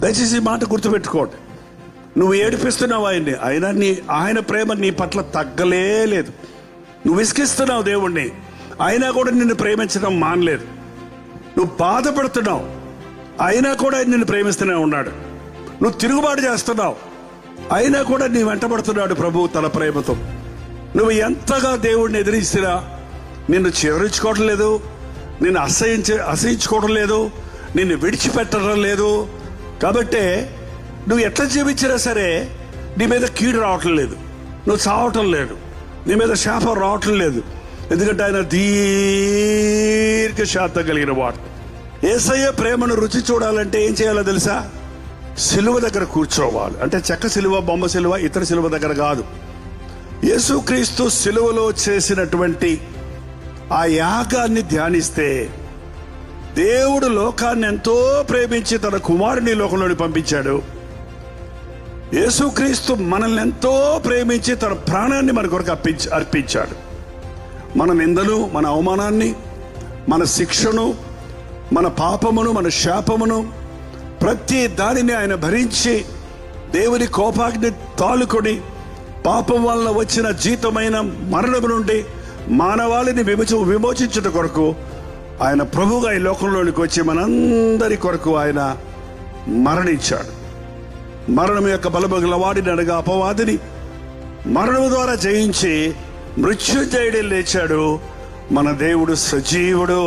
దయచేసి ఈ మాట గుర్తుపెట్టుకోండి. నువ్వు ఏడిపిస్తున్నావు ఆయన్ని, ఆయన ప్రేమ నీ పట్ల తగ్గలేదు. నువ్వు విసిగిస్తున్నావు దేవుణ్ణి, అయినా కూడా నిన్ను ప్రేమించడం మానలేదు. నువ్వు బాధపడుతున్నావు, అయినా కూడా ఆయన నిన్ను ప్రేమిస్తూనే ఉన్నాడు. నువ్వు తిరుగుబాటు చేస్తున్నావు, అయినా కూడా నీ వెంటబడుతున్నాడు ప్రభువు తన ప్రేమతో. నువ్వు ఎంతగా దేవుడిని ఎదిరిస్తున్నా నిన్ను చివరించుకోవడం లేదు, నిన్ను అసహించుకోవడం లేదు, నిన్ను విడిచిపెట్టడం లేదు. కాబట్టి నువ్వు ఎట్లా జీవించినా సరే నీ మీద కీడు రావటం లేదు, నువ్వు చావటం లేదు, నీ మీద శాపం రావటం లేదు. ఎందుకంటే ఆయన దీర్ఘ శాంతం కలిగిన వాడు. యేసయ్య ప్రేమను రుచి చూడాలంటే ఏం చేయాలో తెలుసా? సిలువ దగ్గర కూర్చోవాలి. అంటే చెక్క సిలువ, బొమ్మ సిలువ, ఇతర సిలువ దగ్గర కాదు. యేసుక్రీస్తు సిలువలో చేసినటువంటి ఆ యాగాన్ని ధ్యానిస్తే, దేవుడు లోకాన్ని ఎంతో ప్రేమించి తన కుమారుని లోకంలోని పంపించాడు. యేసుక్రీస్తు మనల్ని ఎంతో ప్రేమించి తన ప్రాణాన్ని మన కొరకు అర్పించాడు. మన నిందను, మన అవమానాన్ని, మన శిక్షను, మన పాపమును, మన శాపమును, ప్రతి దానిని ఆయన భరించి దేవుని కోపాగ్ని తాలుకొని పాపం వలన వచ్చిన జీతమైన మరణము నుండి మానవాళిని విమోచించుట కొరకు ఆయన ప్రభువుగా ఈ లోకంలోనికి వచ్చి మనందరి కొరకు ఆయన మరణించాడు. మరణం యొక్క బలముగల వాడిని అనగా అపవాదిని మరణము ద్వారా జయించి మృత్యుంజయుడే లేచాడు. మన దేవుడు సజీవుడు.